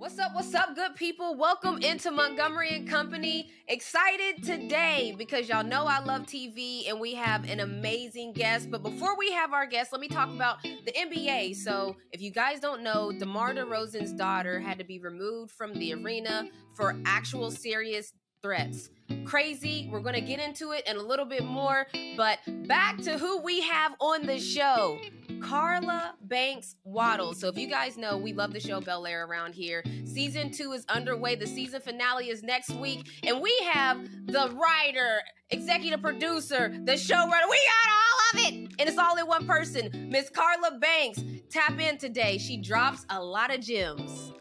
What's up, good people? Welcome into Montgomery Company. Excited today because y'all know I love TV and we have an amazing guest. But before we have our guest, let me talk about the NBA. So if you guys don't know, DeMar DeRozan's daughter had to be removed from the arena for actual serious threats. Crazy. We're going to get into it and a little bit more. But back to who we have on the show. Carla Banks-Waddles. So if you guys know, we love the show Bel Air around here. Season 2 is underway. The season finale is next week. And we have the writer, executive producer, the showrunner. We got all of it. And it's all in one person. Miss Carla Banks. Tap in today. She drops a lot of gems.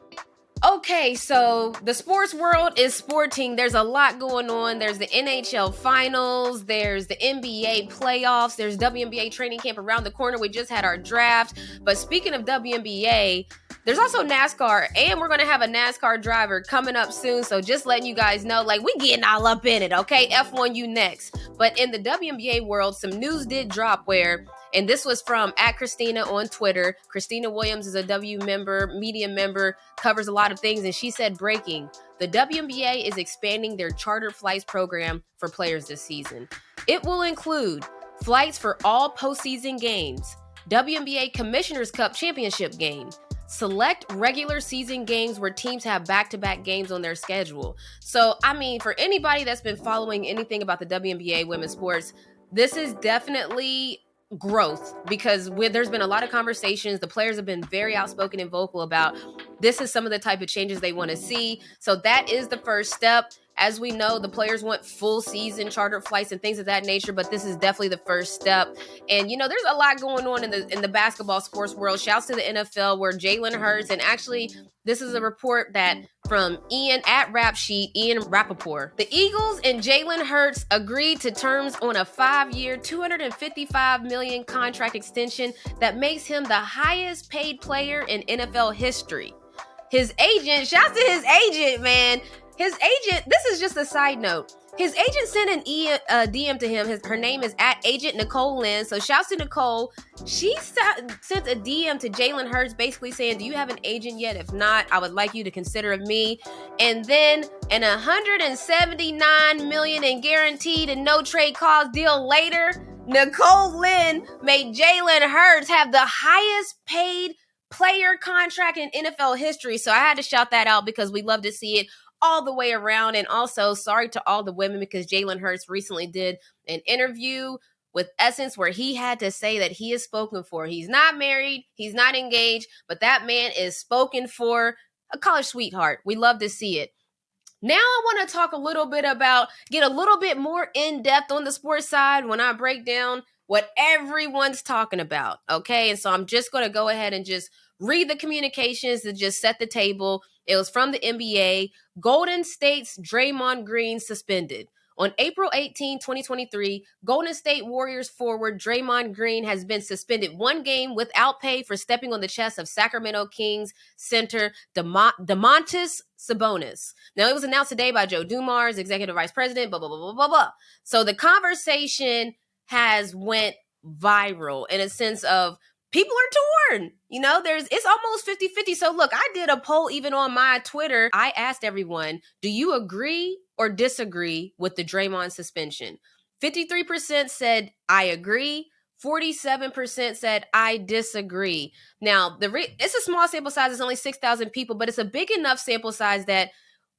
Okay, so the sports world is sporting. There's a lot going on. There's the NHL finals. There's the NBA playoffs. There's WNBA training camp around the corner. We just had our draft. But speaking of WNBA, there's also NASCAR, and we're going to have a NASCAR driver coming up soon. So just letting you guys know, like, we getting all up in it, okay? F1 you next. But in the WNBA world, some news did drop where, and this was from @Christina on Twitter. Christina Williams is a W member, media member, covers a lot of things. And she said, breaking, the WNBA is expanding their chartered flights program for players this season. It will include flights for all postseason games, WNBA Commissioner's Cup championship game, select regular season games where teams have back-to-back games on their schedule. So, I mean, for anybody that's been following anything about the WNBA women's sports, this is definitely growth because there's been a lot of conversations. The players have been very outspoken and vocal about this is some of the type of changes they want to see. So that is the first step. As we know, the players want full season chartered flights and things of that nature, but this is definitely the first step. And, you know, there's a lot going on in the basketball sports world. Shouts to the NFL where Jalen Hurts, and actually this is a report that from Ian Ian Rappaport. The Eagles and Jalen Hurts agreed to terms on a 5-year, $255 million contract extension that makes him the highest paid player in NFL history. His agent, shouts to his agent, man. His agent, this is just a side note. His agent sent an DM to him. Her name is @Agent Nicole Lynn. So shouts to Nicole. She sent a DM to Jalen Hurts basically saying, do you have an agent yet? If not, I would like you to consider me. And then an $179 million in guaranteed and no trade clause deal later, Nicole Lynn made Jalen Hurts have the highest paid player contract in NFL history. So I had to shout that out because we love to see it all the way around. And also, sorry to all the women because Jalen Hurts recently did an interview with Essence where he had to say that he is spoken for. He's not married, he's not engaged, but that man is spoken for, a college sweetheart. We love to see it. Now I want to talk a little bit about, get a little bit more in-depth on the sports side when I break down what everyone's talking about, okay? And so I'm just going to go ahead and just read the communications to just set the table. It was from the NBA. Golden State's Draymond Green suspended. On April 18, 2023, Golden State Warriors forward Draymond Green has been suspended 1 game without pay for stepping on the chest of Sacramento Kings center Domantas Sabonis. Now, it was announced today by Joe Dumars, executive vice president, blah, blah, blah, blah, blah, blah. So the conversation has went viral in a sense of people are torn. You know, it's almost 50-50. So look, I did a poll even on my Twitter. I asked everyone, do you agree or disagree with the Draymond suspension? 53% said, I agree. 47% said, I disagree. Now, it's a small sample size. It's only 6,000 people, but it's a big enough sample size that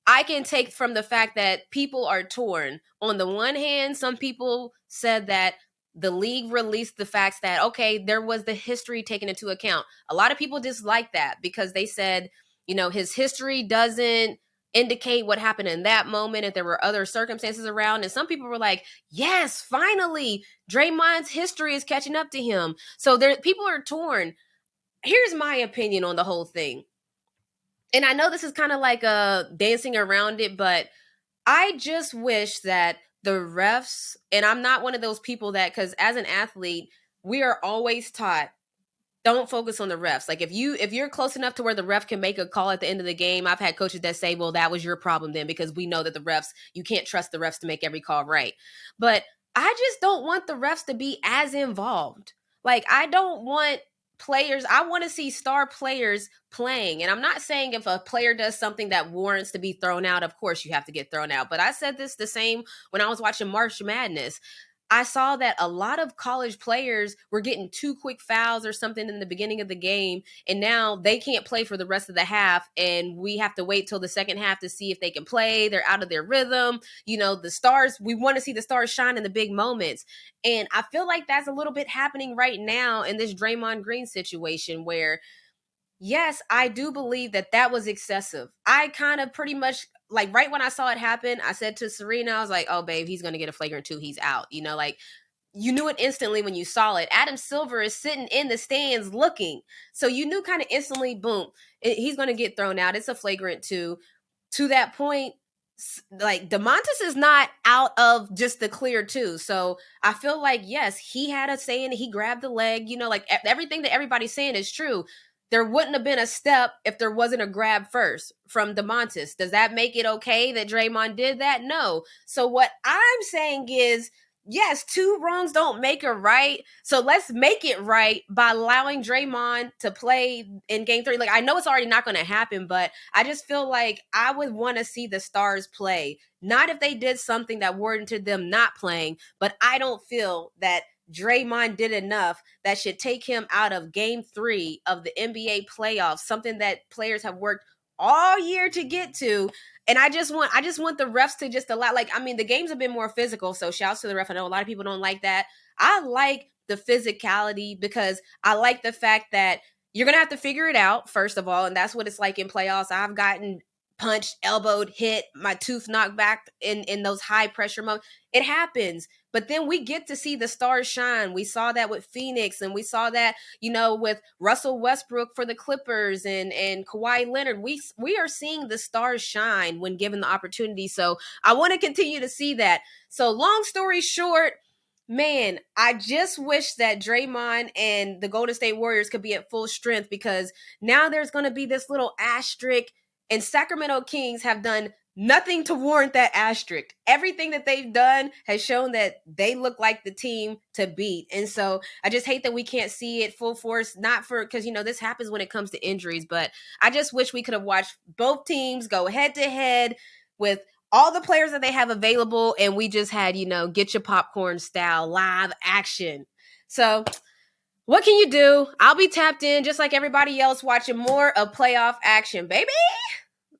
I can take from the fact that people are torn. On the one hand, some people said that the league released the facts that, okay, there was the history taken into account. A lot of people dislike that because they said, you know, his history doesn't indicate what happened in that moment, if there were other circumstances around. And some people were like, yes, finally, Draymond's history is catching up to him. So people are torn. Here's my opinion on the whole thing. And I know this is kind of like dancing around it, but I just wish that the refs, and I'm not one of those people that, because as an athlete, we are always taught, don't focus on the refs. Like if you're close enough to where the ref can make a call at the end of the game, I've had coaches that say, well, that was your problem then, because we know that the refs, you can't trust the refs to make every call right. But I just don't want the refs to be as involved. Like I don't want players, I want to see star players playing. And I'm not saying if a player does something that warrants to be thrown out, of course you have to get thrown out. But I said this the same when I was watching March Madness. I saw that a lot of college players were getting 2 quick fouls or something in the beginning of the game, and now they can't play for the rest of the half, and we have to wait till the second half to see if they can play. They're out of their rhythm. The stars, we want to see the stars shine in the big moments. And I feel like that's a little bit happening right now in this Draymond Green situation where, yes, I do believe that was excessive. I kind of pretty much, like, right when I saw it happen, I said to Serena, I was like, oh, babe, he's going to get a flagrant 2. He's out. Like, you knew it instantly when you saw it. Adam Silver is sitting in the stands looking. So you knew kind of instantly, boom, he's going to get thrown out. It's a flagrant 2. To that point, like, DeMontis is not out of just the clear 2. So I feel like, yes, he had a say in it. He grabbed the leg. Like, everything that everybody's saying is true. There wouldn't have been a step if there wasn't a grab first from DeMontis. Does that make it okay that Draymond did that? No. So what I'm saying is, yes, 2 wrongs don't make a right. So let's make it right by allowing Draymond to play in game 3. Like, I know it's already not going to happen, but I just feel like I would want to see the stars play. Not if they did something that warranted them not playing, but I don't feel that Draymond did enough that should take him out of game 3 of the NBA playoffs, something that players have worked all year to get to. And I just want the refs to just allow, like, I mean, the games have been more physical, so shouts to the ref. I know a lot of people don't like that. I like the physicality because I like the fact that you're going to have to figure it out, first of all, and that's what it's like in playoffs. I've gotten punched, elbowed, hit, my tooth knocked back in those high pressure moments. It happens. But then we get to see the stars shine. We saw that with Phoenix, and we saw that, with Russell Westbrook for the Clippers and Kawhi Leonard. We are seeing the stars shine when given the opportunity. So I want to continue to see that. So long story short, man, I just wish that Draymond and the Golden State Warriors could be at full strength, because now there's going to be this little asterisk, and Sacramento Kings have done nothing to warrant that asterisk. Everything that they've done has shown that they look like the team to beat. And so I just hate that we can't see it full force, because, this happens when it comes to injuries. But I just wish we could have watched both teams go head to head with all the players that they have available. And we just had, get your popcorn style live action. So what can you do? I'll be tapped in just like everybody else, watching more of playoff action, baby.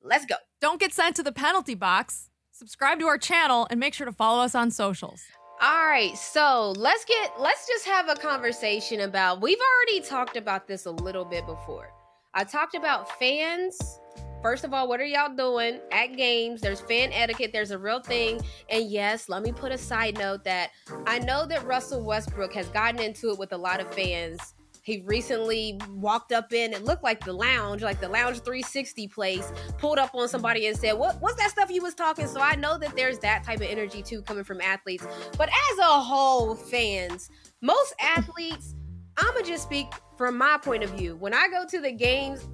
Let's go. Don't get sent to the penalty box. Subscribe to our channel and make sure to follow us on socials. All right, so let's just have a conversation about, we've already talked about this a little bit before. I talked about fans. First of all, what are y'all doing at games? There's fan etiquette. There's a real thing. And yes, let me put a side note that I know that Russell Westbrook has gotten into it with a lot of fans. He recently walked up in, it looked like the Lounge 360 place, pulled up on somebody and said, what's that stuff you was talking? So I know that there's that type of energy too coming from athletes. But as a whole, fans, most athletes, I'ma just speak from my point of view. When I go to the games,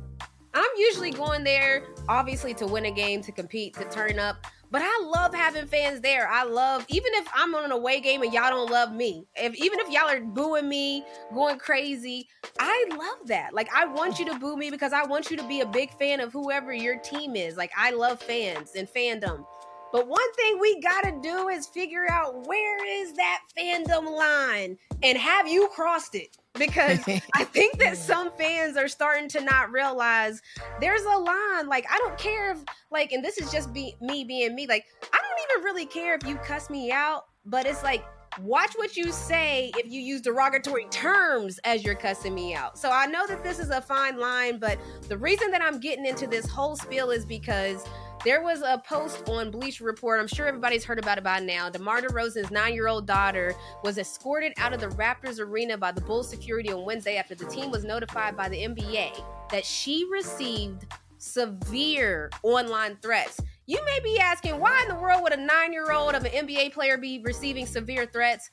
I'm usually going there, obviously, to win a game, to compete, to turn up. But I love having fans there. Even if I'm on an away game and y'all don't love me, even if y'all are booing me, going crazy, I love that. Like, I want you to boo me because I want you to be a big fan of whoever your team is. Like, I love fans and fandom. But one thing we gotta do is figure out, where is that fandom line? And have you crossed it? Because I think that some fans are starting to not realize there's a line. Like, I don't care if, like, and this is just me being me, like, I don't even really care if you cuss me out, but it's like, watch what you say if you use derogatory terms as you're cussing me out. So I know that this is a fine line, but the reason that I'm getting into this whole spiel is because there was a post on Bleacher Report. I'm sure everybody's heard about it by now. DeMar DeRozan's 9-year-old daughter was escorted out of the Raptors arena by the Bulls security on Wednesday after the team was notified by the NBA that she received severe online threats. You may be asking, why in the world would a 9-year-old of an NBA player be receiving severe threats?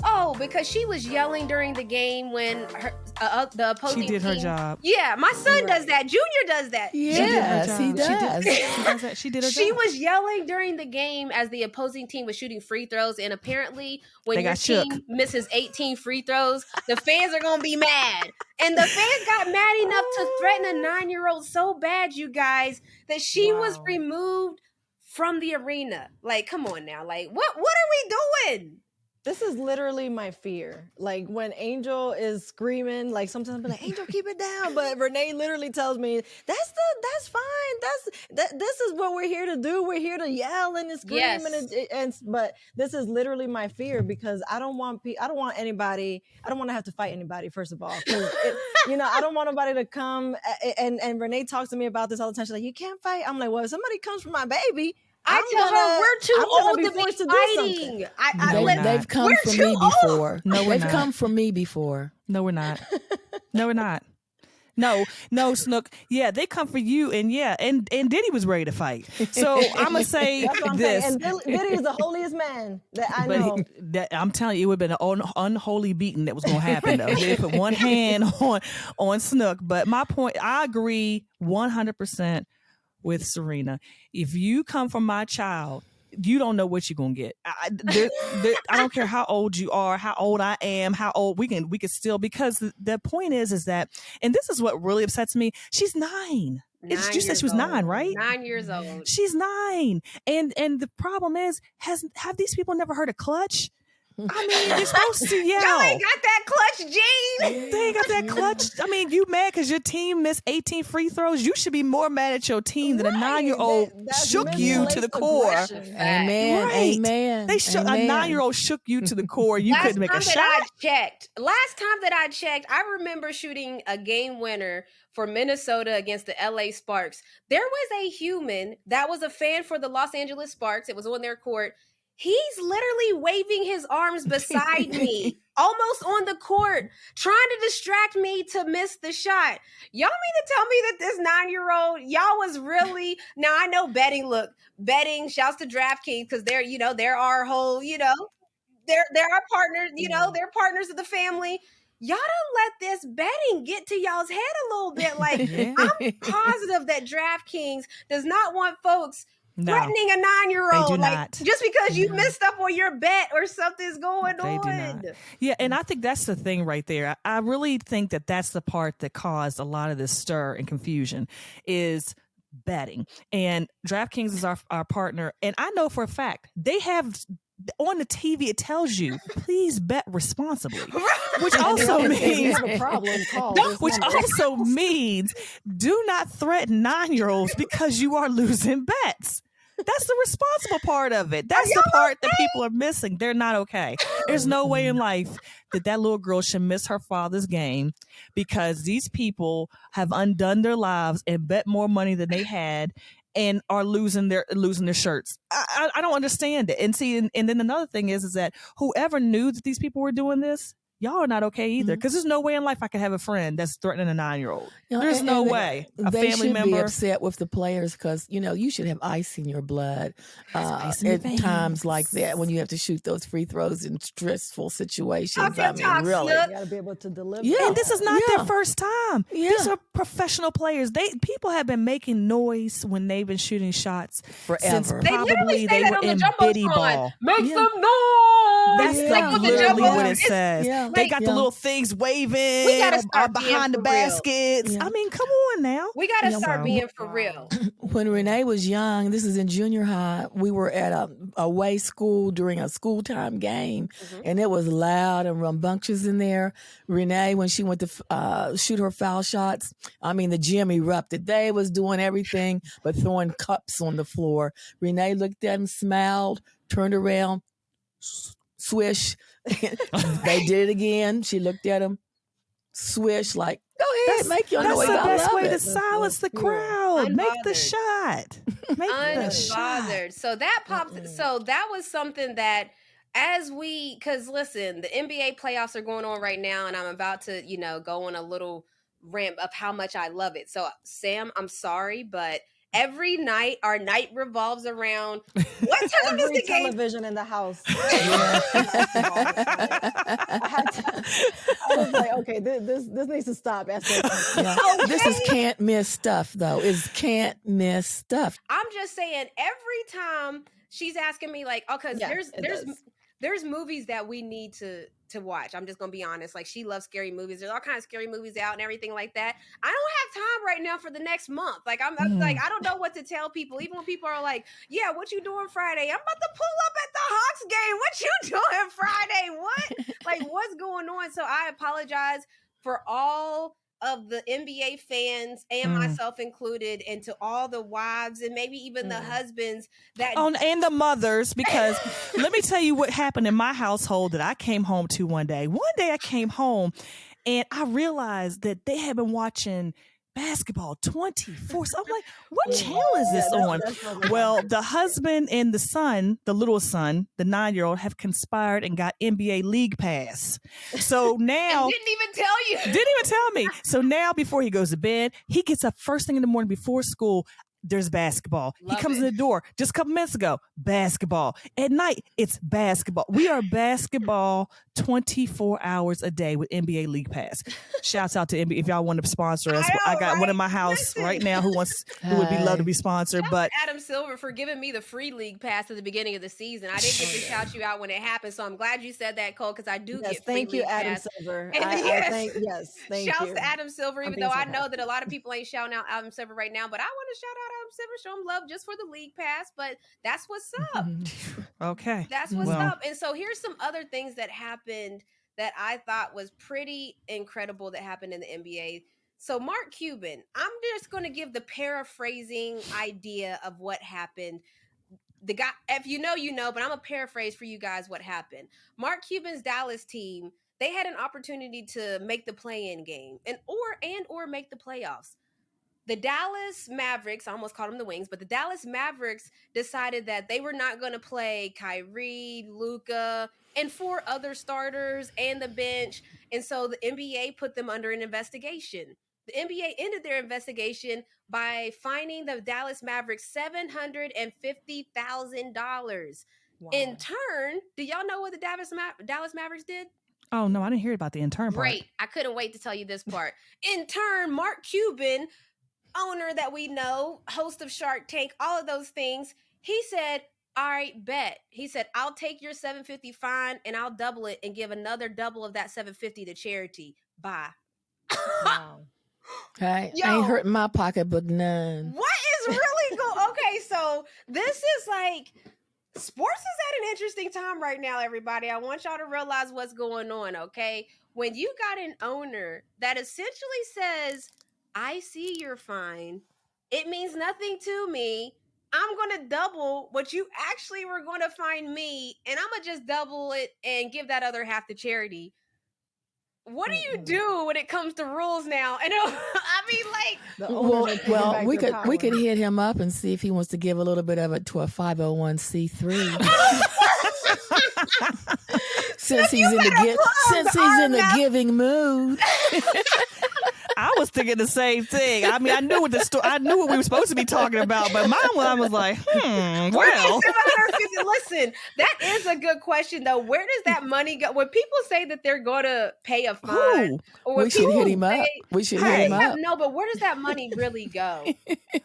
Oh, because she was yelling during the game when the opposing She did her team. job. Yeah, my son does that. Junior does that. Yes, he does. She did her She job. was yelling during the game as the opposing team was shooting free throws, and apparently when They your got shook. team misses 18 free throws, the fans are going to be mad. And the fans got mad enough to threaten a 9-year-old so bad, you guys, that she was removed from the arena. Like, come on now. Like, what are we doing? This is literally my fear. Like when Angel is screaming, like sometimes I'm like, Angel, keep it down. But Renee literally tells me, that's fine. This is what we're here to do. We're here to yell and scream. Yes. But this is literally my fear because I don't want to have to fight anybody, first of all. I don't want nobody to come and Renee talks to me about this all the time. She's like, you can't fight. I'm like, well, if somebody comes for my baby, I tell her we're too old to be fighting. They've come for me before. No, we're They've not. come for me before. No, we're not. No, we're not. No, Snook. Yeah, they come for you, and Diddy was ready to fight. So I'm gonna say this. And Diddy is the holiest man that I know. I'm telling you, it would have been an unholy beating that was gonna happen. Though they put one hand on Snook. But my point, I agree 100% with Serena. If you come from my child, you don't know what you're gonna get. I don't care how old you are, how old I am, how old we can still, because the point is that, and this is what really upsets me. She's 9. You said she was 9, right? 9 years old. She's 9, and the problem is, have these people never heard of clutch? I mean, you're supposed to yell. Y'all ain't got that clutch, Gene. They ain't got that clutch. I mean, you mad because your team missed 18 free throws? You should be more mad at your team than a 9-year-old shook you to the core. Amen. Right. Amen. They shook a 9-year-old shook you to the core. You couldn't make a shot. Last time that I checked, I remember shooting a game winner for Minnesota against the LA Sparks. There was a human that was a fan for the Los Angeles Sparks. It was on their court. He's literally waving his arms beside me, almost on the court, trying to distract me to miss the shot. Y'all mean to tell me that this 9-year-old, y'all was really, now I know betting, shouts to DraftKings, because they're our whole, they're our partners, they're partners of the family. Y'all don't let this betting get to y'all's head a little bit. Like, I'm positive that DraftKings does not want folks threatening a 9-year-old, like just because you messed up on your bet or something's going on. Do not. Yeah, and I think that's the thing right there. I really think that that's the part that caused a lot of this stir and confusion is betting. And DraftKings is our partner, and I know for a fact they have on the TV. It tells you please bet responsibly, which also means do not threaten 9-year-olds because you are losing bets. That's the responsible part of it. That's the part that people are missing. They're not okay. There's no way in life that little girl should miss her father's game because these people have undone their lives and bet more money than they had and are losing their shirts. I don't understand it. And see, and then another thing is that whoever knew that these people were doing this, y'all are not okay either. Because there's no way in life I could have a friend that's threatening a 9-year-old. There's no way. A family member. They should be upset with the players because, you should have ice in your blood at times like that when you have to shoot those free throws in stressful situations. Really. You got to be able to deliver. Yeah. And this is not their first time. Yeah. These are professional players. People have been making noise when they've been shooting shots forever. Since probably they were in bitty ball. Make some noise. That's literally what it says. Yeah. They got the little things waving. We gotta start behind the baskets. Yeah. I mean, come on now. We got to start being for real. When Renee was young, this is in junior high, we were at a away school during a school time game, and it was loud and rambunctious in there. Renee, when she went to shoot her foul shots, the gym erupted. They was doing everything but throwing cups on the floor. Renee looked at him, smiled, turned around, swish. They did it again. She looked at him, swish, like, go ahead, make your noise. That's the best way to silence the crowd. Make the shot. Make the shot. So that popped. So that was something that because listen, the NBA playoffs are going on right now, and I'm about to, go on a little rant of how much I love it. So Sam, I'm sorry, but Every night, our night revolves around what time is Every the game? television in the house. Yeah. I was like, okay, this needs to stop. Yeah. This is can't miss stuff, though. It's can't miss stuff. I'm just saying, every time she's asking me, like, oh, because Yeah, there's movies that we need to watch. I'm just gonna be honest. Like, she loves scary movies. There's all kinds of scary movies out and everything like that. I don't have time right now for the next month. Like, I'm like, I don't know what to tell people. Even when people are like, yeah, what you doing Friday? I'm about to pull up at the Hawks game. What you doing Friday? What? Like, what's going on? So I apologize for all of the NBA fans and myself included, and to all the wives and maybe even the husbands that and the mothers, because let me tell you what happened in my household that I came home to one day. One day I came home and I realized that they had been watching basketball 24. So I'm like, what channel is this on? Well, the husband and the son, the little son, the 9-year-old, have conspired and got NBA League Pass. So now and didn't even tell you. Didn't even tell me. So now before he goes to bed, he gets up first thing in the morning before school. There's basketball. Love he comes it. in the door just a couple minutes ago. Basketball. At night, it's basketball. We are basketball 24 hours a day with NBA League Pass. Shouts out to NBA if y'all want to sponsor us. I got one in my house right now who would be love to be sponsored. But Adam Silver for giving me the free league pass at the beginning of the season. I didn't get to shout you out when it happened, so I'm glad you said that, Cole, because I do get free thank you, league Adam pass. Silver. And Thank shouts you. to Adam Silver, even I'm though being I so know that a lot of people ain't shouting out Adam Silver right now, but I want to shout out Adam Silver, show him love just for the league pass. But that's what's up. okay. That's what's Well. up. And so here's some other things that happened that I thought was pretty incredible that happened in the NBA. So Mark Cuban, I'm just going to give the paraphrasing idea of what happened. The guy, if you know, you know, but I'm going to paraphrase for you guys what happened. Mark Cuban's Dallas team, they had an opportunity to make the play-in game or make the playoffs. The Dallas Mavericks, I almost called them the Wings, but the Dallas Mavericks decided that they were not going to play Kyrie, Luka, and 4 other starters and the bench. And so the NBA put them under an investigation. The NBA ended their investigation by fining the Dallas Mavericks $750,000. Wow. In turn, do y'all know what the Dallas Mavericks did? Oh, no, I didn't hear about the intern part. Great. I couldn't wait to tell you this part. In turn, Mark Cuban, owner that we know, host of Shark Tank, all of those things, he said, all right, bet. He said, I'll take your $750 fine and I'll double it and give another double of that $750 to charity. Bye. Wow. Hey, Yo. ain't hurting my pocketbook none. What is really going? Okay, so this is like, sports is at an interesting time right now, everybody. I want y'all to realize what's going on, okay? When you got an owner that essentially says, I see your fine, it means nothing to me. I'm going to double what you actually were going to fine me, and I'm going to just double it and give that other half to charity. What do you do when it comes to rules now? And I mean, like, Well, we could hit him up and see if he wants to give a little bit of it to a 501c3. since he's in the giving mood. I was thinking the same thing. I mean, I knew what we were supposed to be talking about, but my one was like, well. Listen, that is a good question, though. Where does that money go? When people say that they're going to pay a fine, or when we should hit him up. We should hit him up. No, but where does that money really go?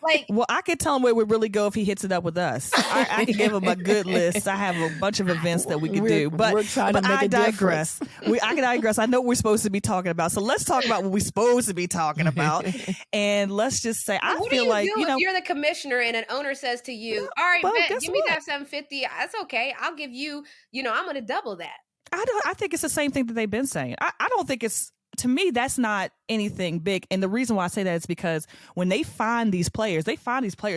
Like, well, I could tell him where it would really go if he hits it up with us. I could give him a good list. I have a bunch of events that we could do, but we're trying to make I a digress. I can digress. I know what we're supposed to be talking about, so let's talk about what we're supposed to be talking about. And let's just say, I feel like, if you're the commissioner and an owner says to you, all right, bet, give me that $750. That's okay. I'll give you, I'm going to double that. I think it's the same thing that they've been saying. I don't think it's, to me, that's not anything big. And the reason why I say that is because when they find these players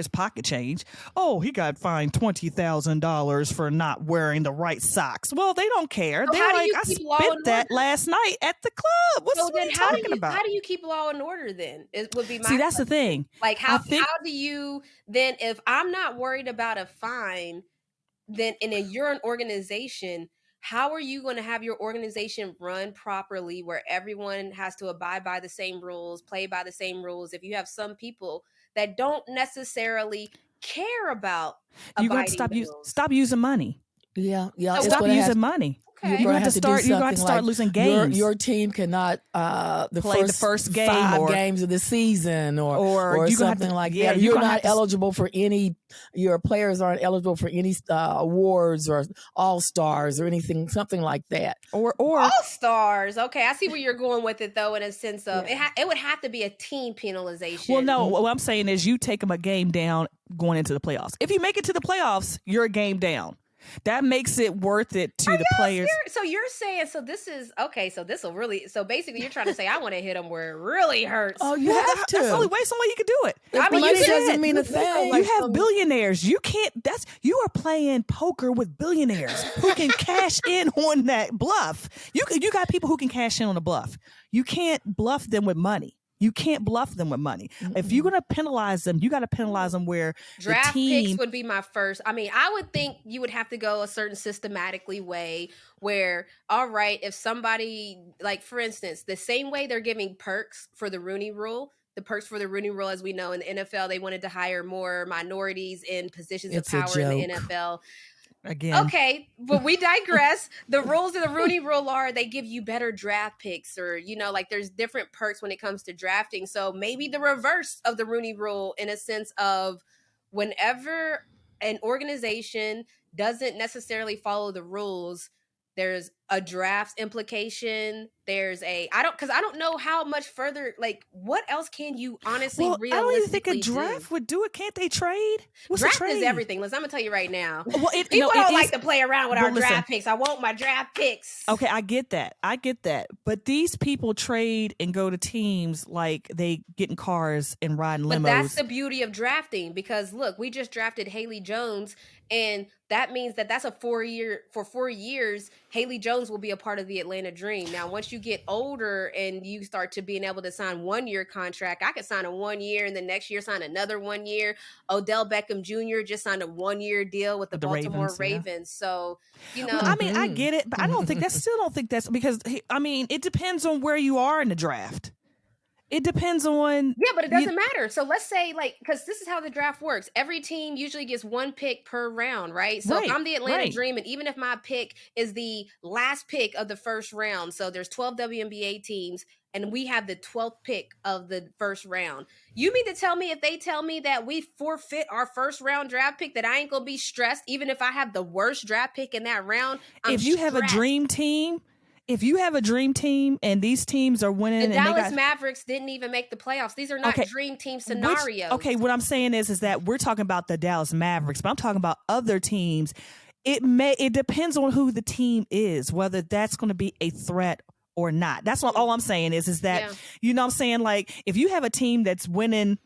pocket change. Oh, he got fined $20,000 for not wearing the right socks. Well, they don't care. They're like, I spent that last night at the club. What are you talking about? How do you keep law and order then? It would be my See, that's the thing. Like, how do you then, if I'm not worried about a fine, then, and then you're an organization, how are you going to have your organization run properly where everyone has to abide by the same rules, play by the same rules? If you have some people that don't necessarily care about You're going to abiding the rules. stop using money. Yeah. So it's Stop gonna using have- money. Okay. You're going to have to start. You're going to have to start losing games. Your team cannot Play the first game 5 or- games of the season or you're gonna have something to- like yeah, that. you're You're gonna have not to- eligible for any. Your players aren't eligible for any awards or all stars or anything, something like that. Or All stars. Okay, I see where you're going with it, though, in a sense of it would have to be a team penalization. well, no. What I'm saying is, you take them a game down going into the playoffs. If you make it to the playoffs, you're a game down. That makes it worth it to the players. So you're saying, so this is okay. So this will really. So basically, you're trying to say I want to hit them where it really hurts. Oh, you Well, have to. That's the only way. Some way you can do it. I mean, you money doesn't said- mean a thing. You have billionaires. You can't. You are playing poker with billionaires who can cash in on that bluff. You got people who can cash in on a bluff. You can't bluff them with money. You can't bluff them with money. If you're gonna penalize them, you got to penalize them where Draft the team. picks would be my first. I mean, I would think you would have to go a certain systematically way where, all right, if somebody, like for instance, the same way they're giving perks for the Rooney Rule, the perks for the Rooney Rule, as we know in the NFL, they wanted to hire more minorities in positions It's of a power in the joke. NFL. Again, Okay, but we digress. The rules of the Rooney Rule are they give you better draft picks, or like there's different perks when it comes to drafting. So maybe the reverse of the Rooney Rule, in a sense of whenever an organization doesn't necessarily follow the rules, there's a draft implication. There's because I don't know how much further, like what else can you honestly well, I don't even think a realistically draft do? would do it. Can't they trade? What's a Draft trade? is everything. Listen, I'm gonna tell you right now. Well, People don't it like is- to play around with Well, our listen. draft picks. I want my draft picks. Okay, I get that. But these people trade and go to teams like they get in cars and riding But limos. that's the beauty of drafting, because look, we just drafted Haley Jones, and that means that's a 4 year. For 4 years, Haley Jones will be a part of the Atlanta Dream. Now, once you get older and you start to being able to sign 1 year contract, I could sign a 1 year and the next year sign another 1 year. Odell Beckham Jr. just signed a 1 year deal with the Baltimore Ravens. So, Well, I mean, I get it, but I don't think that's because it depends on where you are in the draft. It depends on yeah, but it doesn't matter. So let's say, because this is how the draft works. Every team usually gets 1 pick per round, right? So if I'm the Atlanta Dream, and even if my pick is the last pick of the first round, so there's 12 WNBA teams, and we have the 12th pick of the first round. You mean to tell me if they tell me that we forfeit our first round draft pick, that I ain't gonna be stressed, even if I have the worst draft pick in that round? If you have a dream team. If you have a dream team and these teams are winning, the and Dallas Mavericks didn't even make the playoffs. These are not dream team scenarios. What I'm saying is that we're talking about the Dallas Mavericks, but I'm talking about other teams. It depends on who the team is, whether that's going to be a threat or not. That's all I'm saying is that, you know what I'm saying? Like, if you have a team that's winning,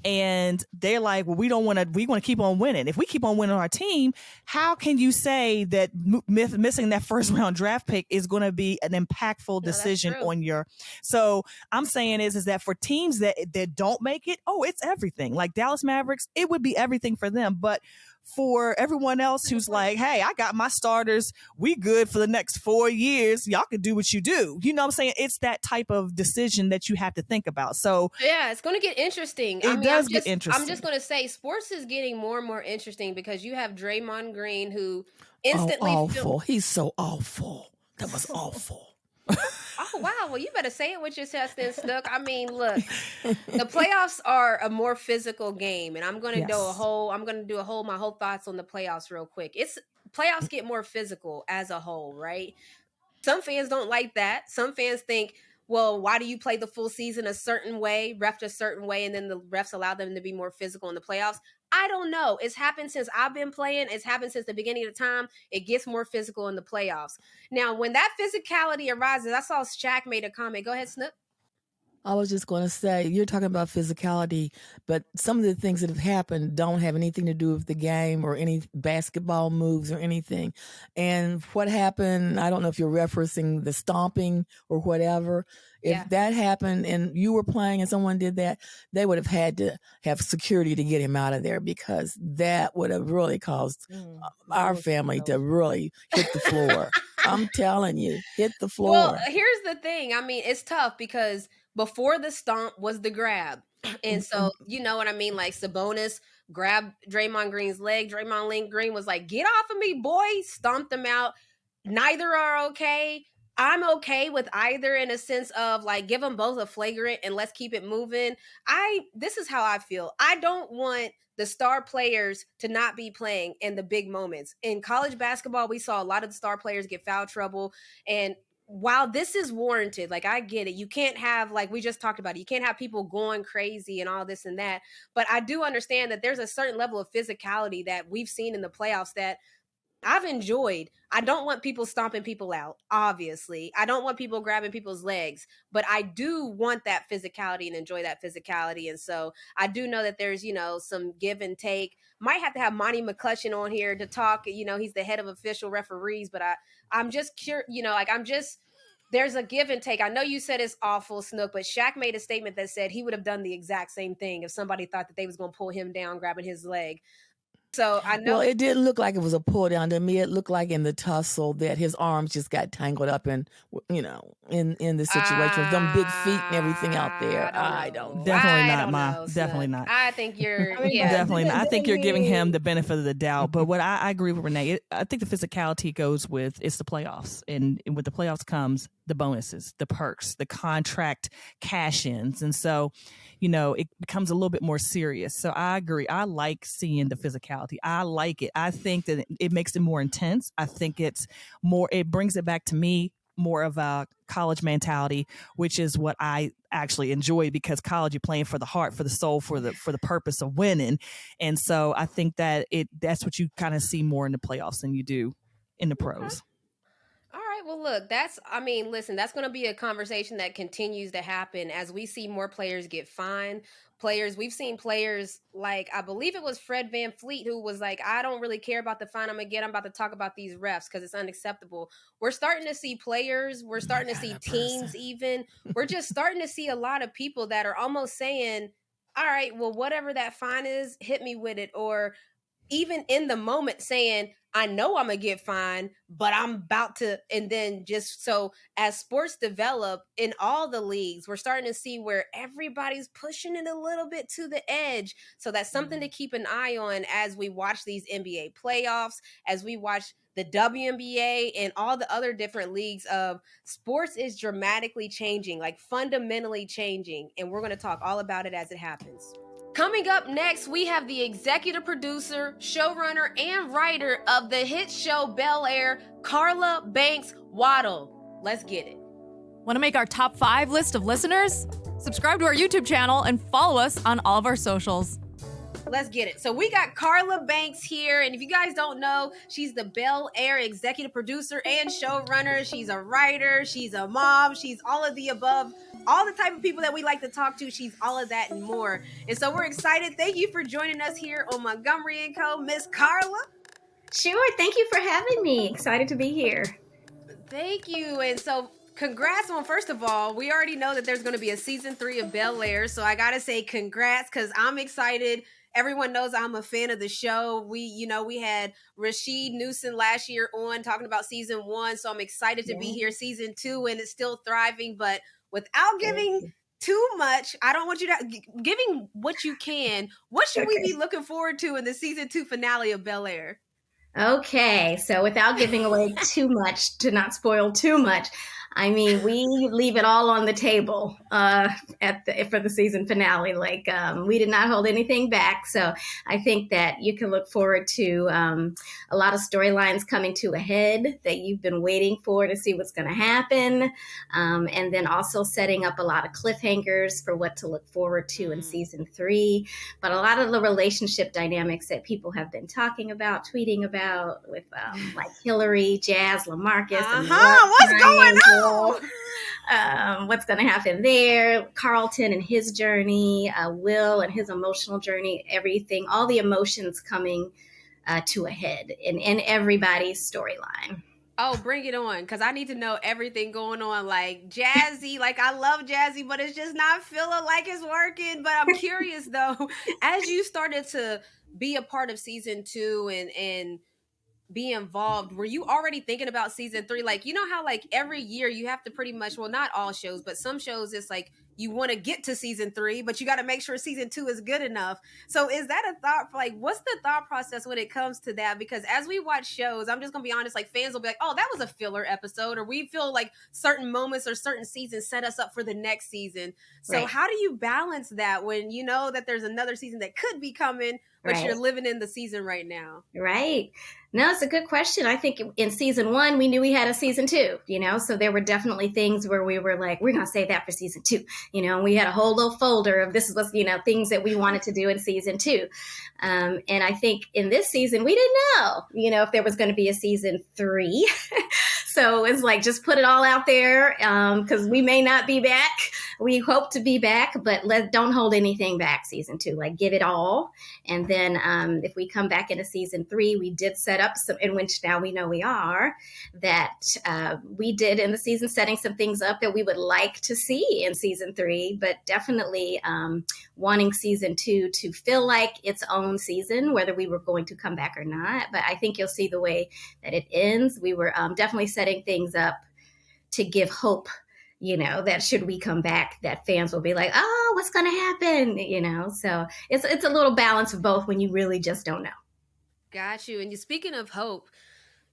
and they're like, well, we want to keep on winning. If we keep on winning our team, how can you say that missing that first round draft pick is going to be an impactful decision on your? So I'm saying is that for teams that don't make it, it's everything. Like Dallas Mavericks, it would be everything for them. But for everyone else who's like, hey, I got my starters, we good for the next 4 years, y'all can do what you do. You know what I'm saying? It's that type of decision that you have to think about. So yeah, it's going to get interesting. It does get interesting. I'm just going to say sports is getting more and more interesting because you have Draymond Green, who instantly awful. He's so awful. That was awful. Oh wow! Well, you better say it with your chest then, Snook. I mean, look, the playoffs are a more physical game, and I'm going to do my whole thoughts on the playoffs real quick. Playoffs get more physical as a whole, right? Some fans don't like that. Some fans think, well, why do you play the full season a certain way, ref a certain way, and then the refs allow them to be more physical in the playoffs? I don't know. It's happened since I've been playing. It's happened since the beginning of the time. It gets more physical in the playoffs. Now, when that physicality arises, I saw Shaq made a comment. Go ahead, Snook. I was just going to say, you're talking about physicality, but some of the things that have happened don't have anything to do with the game or any basketball moves or anything. And what happened, I don't know if you're referencing the stomping or whatever. If that happened and you were playing and someone did that, they would have had to have security to get him out of there, because that would have really caused our family to really hit the floor. I'm telling you, hit the floor. Well, here's the thing. I mean, it's tough because before the stomp was the grab. And so, you know what I mean? Like Sabonis grabbed Draymond Green's leg. Draymond Green was like, get off of me, boy. Stomped him out. Neither are okay. I'm okay with either in a sense of like, give them both a flagrant and let's keep it moving. This is how I feel. I don't want the star players to not be playing in the big moments. In college basketball, we saw a lot of the star players get foul trouble. And while this is warranted, like I get it, you can't have, like we just talked about, you can't have people going crazy and all this and that. But I do understand that there's a certain level of physicality that we've seen in the playoffs that I've enjoyed. I don't want people stomping people out, obviously. I don't want people grabbing people's legs, but I do want that physicality and enjoy that physicality. And so I do know that there's, some give and take. Might have to have Monty McCutcheon on here to talk. He's the head of official referees, but I'm just curious, there's a give and take. I know you said it's awful, Snook, but Shaq made a statement that said he would have done the exact same thing if somebody thought that they was going to pull him down, grabbing his leg. So I know. Well, it didn't look like it was a pull down to me. It looked like in the tussle that his arms just got tangled up in the situation with them big feet and everything out there. I don't. Definitely I not, don't Ma. know, Definitely Snook. not. I think you're, Definitely not. I think you're giving him the. the benefit of the doubt. But what I agree with Renee, I think the physicality goes with it's the playoffs. And with the playoffs comes the bonuses, the perks, the contract cash-ins. And so, it becomes a little bit more serious. So I agree. I like seeing the physicality. I like it. I think that it makes it more intense. I think it brings it back to me more of a college mentality, which is what I actually enjoy, because college, you're playing for the heart, for the soul, for the purpose of winning. And so I think that that's what you kind of see more in the playoffs than you do in the pros. All right. Well, look, listen, that's going to be a conversation that continues to happen as we see more players get fined. We've seen players like, I believe it was Fred VanVleet, who was like, I don't really care about the fine I'm going to get. I'm about to talk about these refs because it's unacceptable. We're starting to see players. We're starting to see teams even. We're just starting to see a lot of people that are almost saying, all right, well, whatever that fine is, hit me with it. Or even in the moment saying, I know I'm going to get fined, but I'm about to. And then just so as sports develop in all the leagues, we're starting to see where everybody's pushing it a little bit to the edge. So that's something to keep an eye on as we watch these NBA playoffs, as we watch the WNBA and all the other different leagues of sports is dramatically changing, like fundamentally changing. And we're going to talk all about it as it happens. Coming up next, we have the executive producer, showrunner, and writer of the hit show Bel Air, Carla Banks-Waddles. Let's get it. Want to make our top 5 list of listeners? Subscribe to our YouTube channel and follow us on all of our socials. Let's get it. So we got Carla Banks here, and if you guys don't know, she's the Bel Air executive producer and showrunner. She's a writer, she's a mom, she's all of the above, all the type of people that we like to talk to. She's all of that and more. And so we're excited. Thank you for joining us here on Montgomery Co, Miss Carla. Sure. Thank you for having me. Excited to be here. Thank you. And so congrats on, first of all, we already know that there's going to be a season 3 of Bel Air. So I got to say congrats, because I'm excited. Everyone knows I'm a fan of the show. We had Rashid Newsom last year on talking about season 1. So I'm excited to be here season 2, and it's still thriving. But without giving too much, I don't want you to giving what you can. What should we be looking forward to in the season 2 finale of Bel Air? Okay. So without giving away too much, to not spoil too much, I mean, we leave it all on the table for the season finale. Like, we did not hold anything back. So I think that you can look forward to a lot of storylines coming to a head that you've been waiting for to see what's going to happen. And then also setting up a lot of cliffhangers for what to look forward to in season 3. But a lot of the relationship dynamics that people have been talking about, tweeting about with like Hillary, Jazz, LaMarcus. What's going on? What's going to happen there, Carlton and his journey, Will and his emotional journey, everything, all the emotions coming to a head in everybody's storyline. Oh, bring it on, because I need to know everything going on. Like Jazzy, like I love Jazzy, but it's just not feeling like it's working. But I'm curious though, as you started to be a part of season 2 and be involved, were you already thinking about season 3? Like, you know how like every year you have to pretty much, well, not all shows, but some shows, it's like you want to get to season 3, but you got to make sure season 2 is good enough. So is that a thought, like, what's the thought process when it comes to that? Because as we watch shows, I'm just gonna be honest, like, fans will be like, oh, that was a filler episode, or we feel like certain moments or certain seasons set us up for the next season. So Right. how do you balance that when you know that there's another season that could be coming, but Right. you're living in the season right now? Right. No, it's a good question. I think in season 1, we knew we had a season 2, so there were definitely things where we were like, we're going to save that for season 2, and we had a whole little folder of this was, things that we wanted to do in season 2. And I think in this season, we didn't know, if there was going to be a season 3. So it's like, just put it all out there because we may not be back. We hope to be back, but don't hold anything back season 2, like give it all. And then if we come back into season 3, we did set up some, in which now we know we are, that we did in the season setting some things up that we would like to see in season 3, but definitely wanting season 2 to feel like its own season, whether we were going to come back or not. But I think you'll see the way that it ends. We were definitely setting things up to give hope, that should we come back, that fans will be like, oh, what's going to happen? So it's a little balance of both when you really just don't know. Got you. And speaking of hope,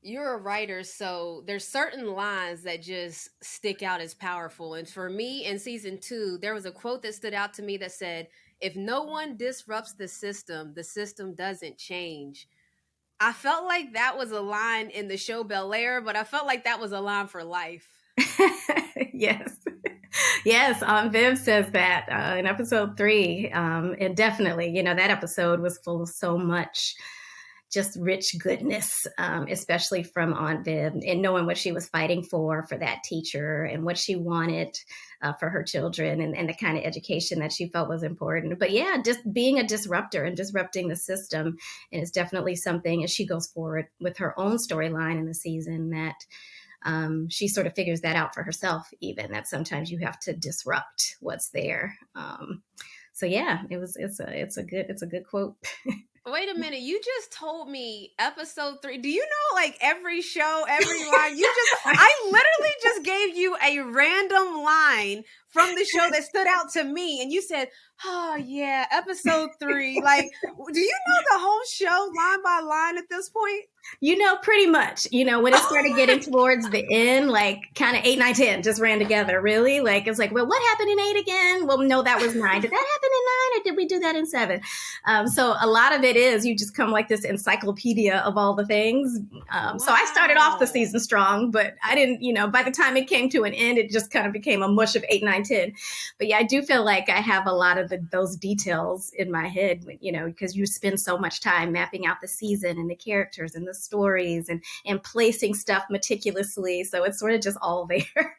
you're a writer, so there's certain lines that just stick out as powerful. And for me, in season 2, there was a quote that stood out to me that said, if no one disrupts the system doesn't change. I felt like that was a line in the show Bel Air, but I felt like that was a line for life. Yes. Yes, Viv says that in episode 3. And definitely, that episode was full of so much just rich goodness, especially from Aunt Viv, and knowing what she was fighting for that teacher and what she wanted for her children and the kind of education that she felt was important. But yeah, just being a disruptor and disrupting the system is definitely something, as she goes forward with her own storyline in the season, that she sort of figures that out for herself, even that sometimes you have to disrupt what's there. So yeah, it's a good quote. Wait a minute, you just told me episode 3. Do you know, like, every show, every line? I literally just gave you a random line from the show that stood out to me, and you said, oh yeah, episode 3. Like, do you know the whole show line by line at this point? Pretty much, when it started getting towards the end, like kind of 8, 9, 10 just ran together, really. Like, it's like, well, what happened in 8 again? Well, no, that was 9. Did that happen in 9 or did we do that in 7? So a lot of it is you just come like this encyclopedia of all the things. Wow. So I started off the season strong, but I didn't, by the time it came to an end, it just kind of became a mush of 8, 9, 10. But yeah, I do feel like I have a lot of those details in my head, because you spend so much time mapping out the season and the characters and the stories and placing stuff meticulously. So it's sort of just all there.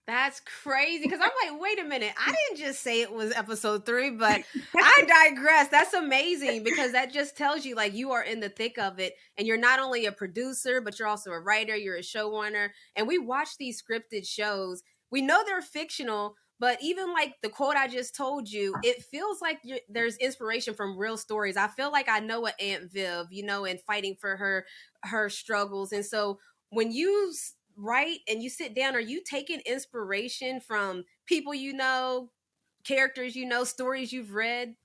That's crazy, because I'm like, wait a minute, I didn't just say it was episode 3, but I digress. That's amazing, because that just tells you, like, you are in the thick of it, and you're not only a producer, but you're also a writer, you're a showrunner. And we watch these scripted shows. We know they're fictional, but even like the quote I just told you, it feels like there's inspiration from real stories. I feel like I know what Aunt Viv, and fighting for her struggles. And so when you write and you sit down, are you taking inspiration from people characters stories you've read?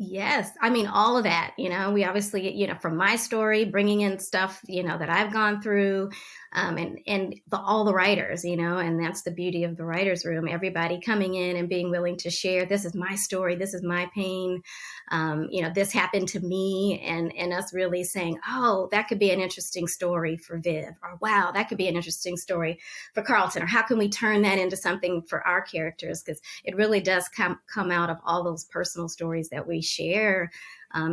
Yes. I mean, all of that, we obviously, from my story, bringing in stuff, that I've gone through, and all the writers, and that's the beauty of the writer's room, everybody coming in and being willing to share, this is my story, this is my pain, this happened to me, and us really saying, oh, that could be an interesting story for Viv, or wow, that could be an interesting story for Carlton, or how can we turn that into something for our characters? Because it really does come out of all those personal stories that we share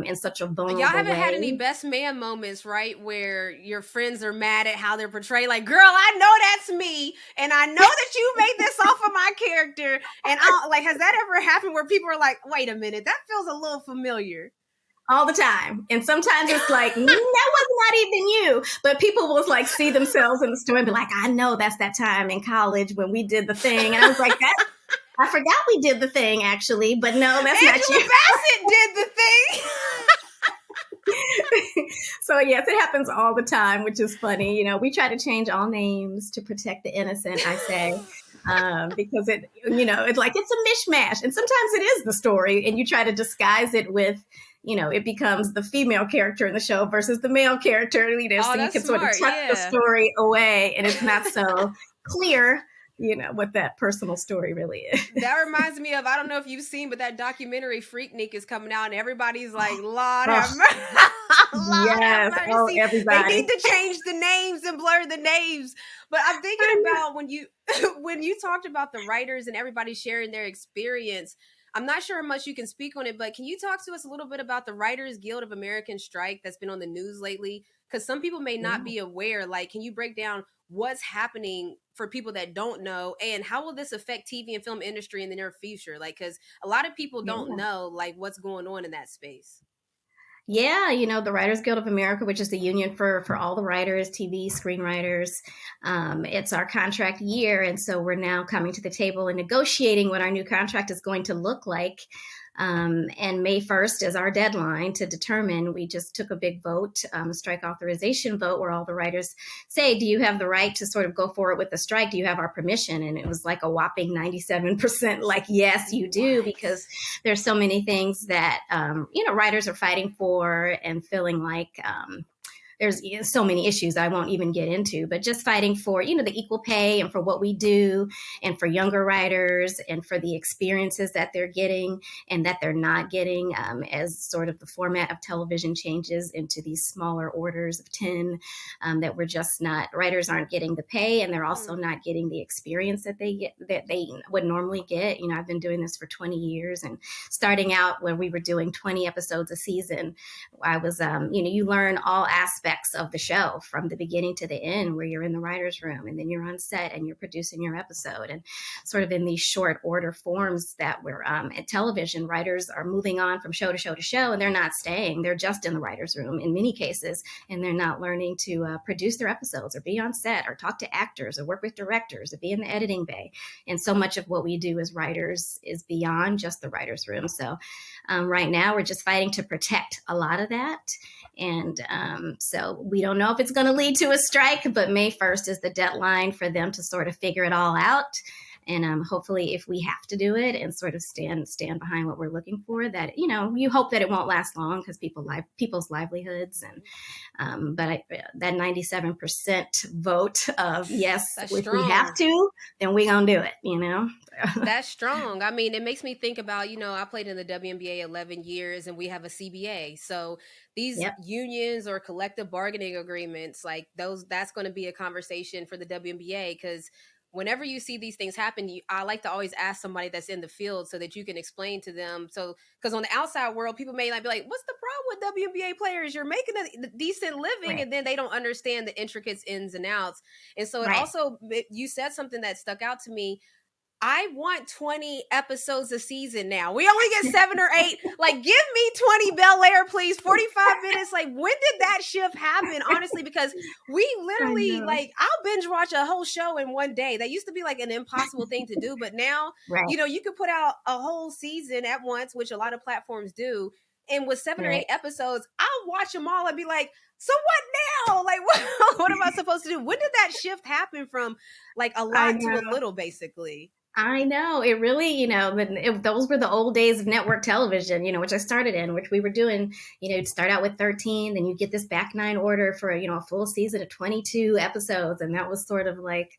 in such a vulnerable way. Y'all haven't had any best man moments, right? Where your friends are mad at how they're portrayed. Like, girl, I know that's me. And I know that you made this off of my character. And has that ever happened where people are like, wait a minute, that feels a little familiar? All the time. And sometimes it's like, that was not even you. But people will like see themselves in the story and be like, I know that's that time in college when we did the thing. And I was like, I forgot we did the thing, actually, but no, that's Angela not you. Bassett did the thing. So yes, it happens all the time, which is funny. We try to change all names to protect the innocent, I say. because it's like it's a mishmash, and sometimes it is the story, and you try to disguise it with. It becomes the female character in the show versus the male character, so you can sort of tuck the story away, and it's not so clear, what that personal story really is. That reminds me of, I don't know if you've seen, but that documentary Freaknik is coming out, and everybody's like, Lord have mercy. Yes, everybody. They need to change the names and blur the names. But I'm thinking about when you talked about the writers and everybody sharing their experience. I'm not sure how much you can speak on it, but can you talk to us a little bit about the Writers Guild of American strike that's been on the news lately? Because some people may not be aware. Like, can you break down what's happening for people that don't know, and how will this affect TV and film industry in the near future? Like, because a lot of people don't know like what's going on in that space. Yeah, the Writers Guild of America, which is the union for all the writers, TV, screenwriters. It's our contract year. And so we're now coming to the table and negotiating what our new contract is going to look like. And May 1st is our deadline to determine. We just took a big vote, strike authorization vote, where all the writers say, do you have the right to sort of go forward with the strike? Do you have our permission? And it was like a whopping 97% like, yes, you do, because there's so many things that, writers are fighting for and feeling like, there's so many issues I won't even get into, but just fighting for, the equal pay and for what we do, and for younger writers and for the experiences that they're getting and that they're not getting, as sort of the format of television changes into these smaller orders of 10, that we're just not, writers aren't getting the pay, and they're also not getting the experience that they would normally get. I've been doing this for 20 years, and starting out when we were doing 20 episodes a season, I was, you learn all aspects of the show from the beginning to the end, where you're in the writer's room and then you're on set and you're producing your episode, and sort of in these short order forms that we're at television, writers are moving on from show to show to show, and they're not staying. They're just in the writer's room in many cases, and they're not learning to produce their episodes or be on set or talk to actors or work with directors or be in the editing bay. And so much of what we do as writers is beyond just the writer's room. So right now we're just fighting to protect a lot of that. And so we don't know if it's going to lead to a strike, but May 1st is the deadline for them to sort of figure it all out. And hopefully, if we have to do it and sort of stand behind what we're looking for, that, you hope that it won't last long, because people's livelihoods. And but that 97% vote of yes, if we have to, then we're going to do it, That's strong. I mean, it makes me think about, I played in the WNBA 11 years, and we have a CBA. So these unions or collective bargaining agreements, like that's going to be a conversation for the WNBA, because whenever you see these things happen, I like to always ask somebody that's in the field so that you can explain to them. So, because on the outside world, people may not be like, what's the problem with WNBA players? You're making a decent living, and then they don't understand the intricate ins and outs. And so you said something that stuck out to me. I want 20 episodes a season now. We only get 7 or 8. Like, give me 20 Bel Air, please. 45 minutes. Like, when did that shift happen? Honestly, because we literally, I'll binge watch a whole show in one day. That used to be like an impossible thing to do. But now, you could put out a whole season at once, which a lot of platforms do. And with 7 or 8 episodes, I'll watch them all and be like, so what now? Like, what am I supposed to do? When did that shift happen from like a lot to a little, basically? I know. It really, those were the old days of network television, which I started in, which we were doing, you'd start out with 13, then you get this back 9 order for, a full season of 22 episodes. And that was sort of like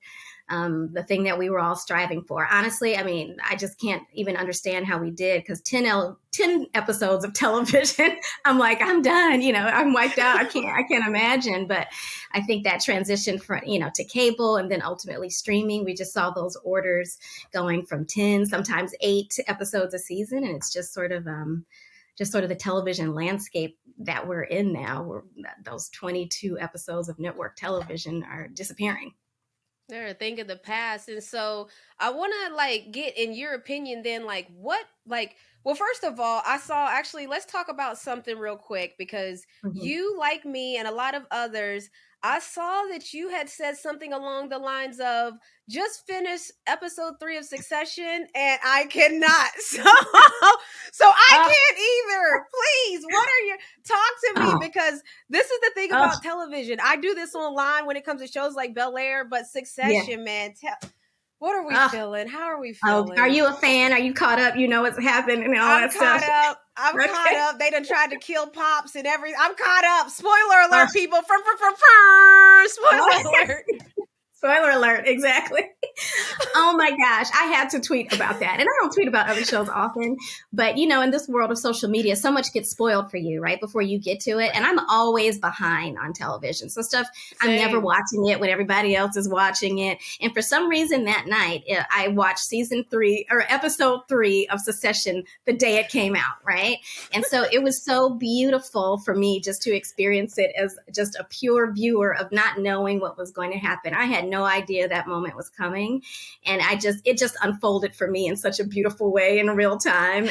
the thing that we were all striving for. Honestly, I mean, I just can't even understand how we did, because 10 episodes of television, I'm like, I'm done, I'm wiped out. I can't imagine. But I think that transition from, to cable and then ultimately streaming, we just saw those orders going from 10, sometimes 8 episodes a season. And it's just sort of the television landscape that we're in now, where those 22 episodes of network television are disappearing. They're a thing of the past. And so I want to get in your opinion then, well, first of all, let's talk about something real quick, because you, like me and a lot of others, I saw that you had said something along the lines of, just finished episode 3 of Succession and I cannot. So I can't either. Please, talk to me, because this is the thing about television. I do this online when it comes to shows like Bel Air, but Succession, man. What are we Ah. feeling? How are we Oh, feeling? are you a fan? Are you caught up? You know what's happened and all I'm that caught stuff. up. I'm Okay. caught up. They done tried to kill Pops and everything. I'm caught up. Spoiler alert, Oh. people. Spoiler alert. Spoiler alert, exactly. Oh my gosh, I had to tweet about that. And I don't tweet about other shows often, but in this world of social media, so much gets spoiled for you right before you get to it. And I'm always behind on television. So stuff, I'm never watching it when everybody else is watching it. And for some reason that night, I watched episode 3 of Succession the day it came out, right? And so it was so beautiful for me just to experience it as just a pure viewer of not knowing what was going to happen. I had no idea that moment was coming. And it just unfolded for me in such a beautiful way in real time.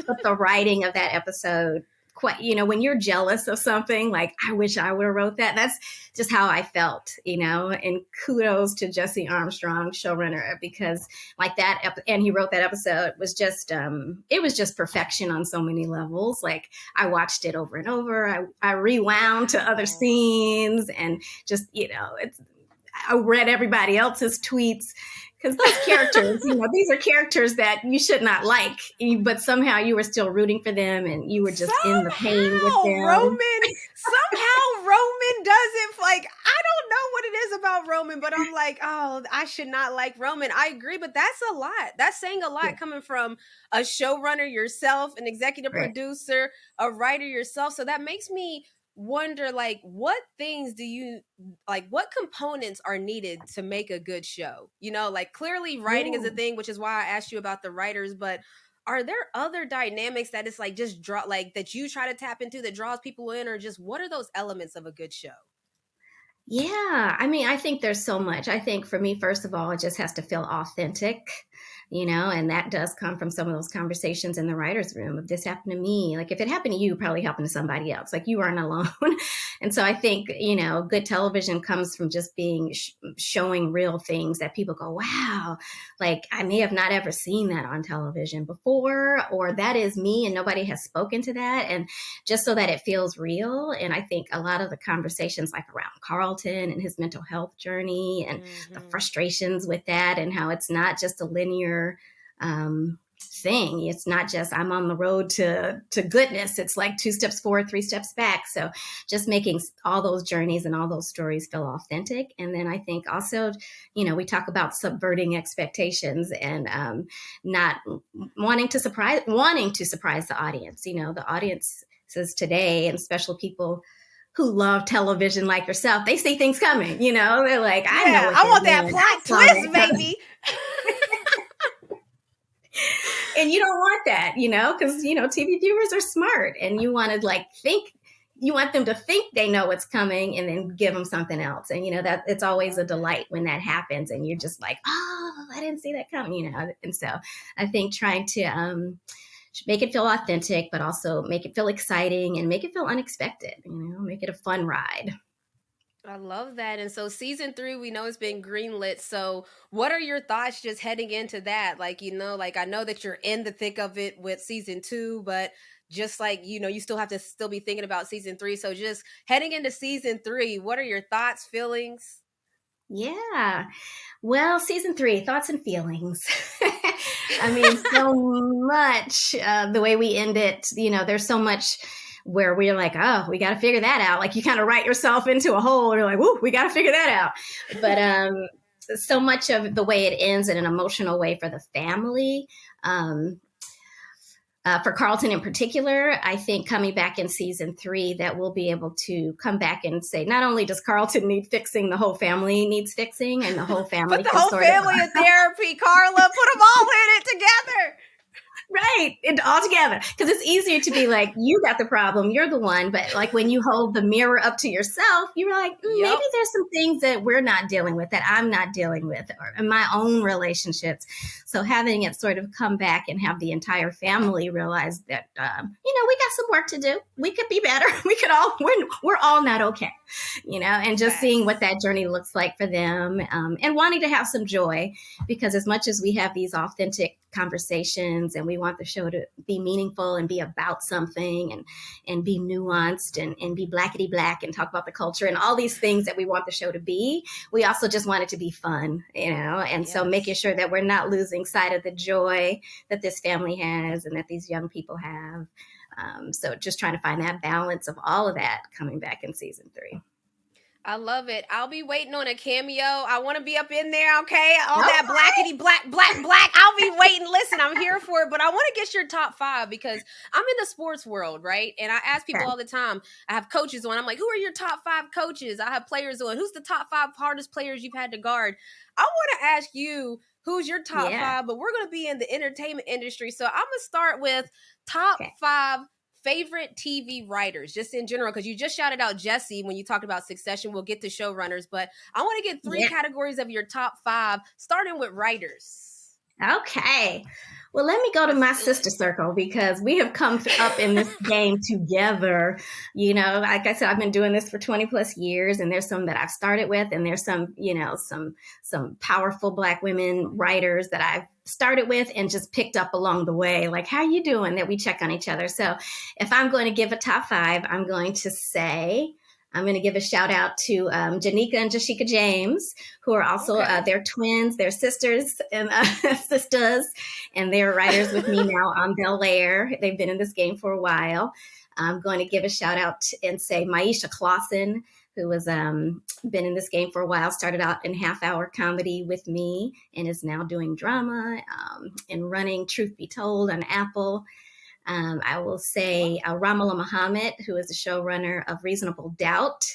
But the writing of that episode, quite, when you're jealous of something, like, I wish I would have wrote that. That's just how I felt, and kudos to Jesse Armstrong, showrunner, because like that, and he wrote that episode was just, it was just perfection on so many levels. Like, I watched it over and over. I rewound to other scenes and just, I read everybody else's tweets because those characters, these are characters that you should not like, but somehow you were still rooting for them and you were just in the pain with them. Roman doesn't I don't know what it is about Roman, but I'm like, oh, I should not like Roman. I agree, but that's a lot. That's saying a lot coming from a showrunner yourself, an executive producer, a writer yourself. So that makes me wonder, what things do you what components are needed to make a good show? Clearly writing is a thing, which is why I asked you about the writers, but are there other dynamics that it's just draw that you try to tap into that draws people in, or just what are those elements of a good show? Yeah, I think there's so much. I think for me, first of all, it just has to feel authentic, and that does come from some of those conversations in the writer's room. If this happened to me, if it happened to you, it probably happened to somebody else. You aren't alone. And so I think, good television comes from just being showing real things that people go, wow, I may have not ever seen that on television before, or that is me and nobody has spoken to that. And just so that it feels real. And I think a lot of the conversations around Carlton and his mental health journey and the frustrations with that, and how it's not just a linear thing. It's not just I'm on the road to goodness. It's 2 steps forward, 3 steps back. So just making all those journeys and all those stories feel authentic. And then I think also, we talk about subverting expectations and not wanting to surprise the audience. The audiences today, and special people who love television like yourself, they see things coming, they're like, I want that plot twist, baby. And you don't want that, because, TV viewers are smart, and you want to you want them to think they know what's coming and then give them something else. And, that it's always a delight when that happens and you're just like, oh, I didn't see that coming, And so I think trying to make it feel authentic, but also make it feel exciting and make it feel unexpected, make it a fun ride. I love that. And so season 3, we know it's been greenlit. So what are your thoughts just heading into that? I know that you're in the thick of it with season 2, but just you still have to be thinking about season 3. So just heading into season 3, what are your thoughts, feelings? Yeah. Well, season 3, thoughts and feelings. So much the way we end it, there's so much where we're like, oh, we got to figure that out. You kind of write yourself into a hole. You're like, whoo, we got to figure that out. But so much of the way it ends in an emotional way for the family. For Carlton in particular, I think coming back in season 3, that we'll be able to come back and say, not only does Carlton need fixing, the whole family needs fixing, and the whole family. Put the whole family in therapy, Carla. Put them all in it together. Right. And all together. Because it's easier to be like, you got the problem, you're the one. But when you hold the mirror up to yourself, you're like, maybe there's some things that we're not dealing with, that I'm not dealing with, or in my own relationships. So having it sort of come back and have the entire family realize that, we got some work to do. We could be better. We're all not okay, and just seeing what that journey looks like for them, and wanting to have some joy, because as much as we have these authentic conversations and we we want the show to be meaningful and be about something and be nuanced and be blackety black and talk about the culture and all these things that we want the show to be. We also just want it to be fun, and so making sure that we're not losing sight of the joy that this family has and that these young people have. So just trying to find that balance of all of that coming back in season 3. I love it. I'll be waiting on a cameo. I want to be up in there, okay? All that blackety black. I'll be waiting. Listen, I'm here for it, but I want to get your top 5 because I'm in the sports world, right? And I ask people all the time. I have coaches on. I'm like, who are your top 5 coaches? I have players on. Who's the top 5 hardest players you've had to guard? I want to ask you, who's your top 5? But we're going to be in the entertainment industry. So I'm going to start with top 5 favorite TV writers, just in general, because you just shouted out Jesse when you talked about Succession. We'll get to showrunners, but I want to get 3 categories of your top 5, starting with writers. Okay. Well, let me go to my sister circle because we have come up in this game together. Like I said, I've been doing this for 20 plus years, and there's some that I've started with, and there's some, some powerful Black women writers that I've started with and just picked up along the way. Like, how you doing? That we check on each other. So if I'm going to give a top 5, I'm going to give a shout out to Janika and Jashika James, who are also they're twins, they're sisters, and they're writers with me now on Bel Air. They've been in this game for a while. I'm going to give a shout out and say Maisha Clausen, who has been in this game for a while, started out in half-hour comedy with me and is now doing drama and running Truth Be Told on Apple. I will say Ramala Muhammad, who is the showrunner of Reasonable Doubt.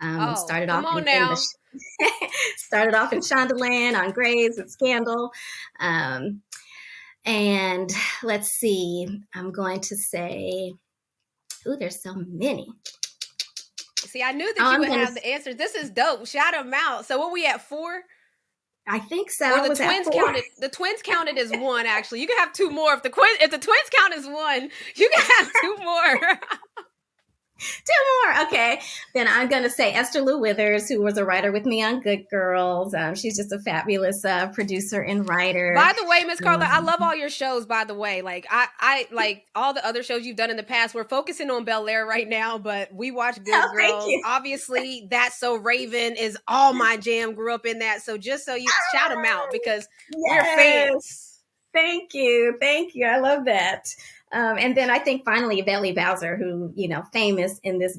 Started off in Shondaland, on Grey's, and Scandal. And let's see, I'm going to say, there's so many. See, I knew that you would have the answer. This is dope. Shout them out. So what we at 4? I think so. Or the twins counted. The twins counted as 1. Actually, you can have 2 more if the twins count as 1. You can have 2 more. 2 more. Okay. Then I'm going to say Esther Lou Withers, who was a writer with me on Good Girls. She's just a fabulous producer and writer. By the way, Miss Carla, I love all your shows, by the way. Like, I like all the other shows you've done in the past. We're focusing on Bel Air right now, but we watch Good Girls. Obviously, That's So Raven is all my jam. Grew up in that. So just so you shout them out because we're fans. Thank you. I love that. And then I think finally Veli Bowser, who, famous in this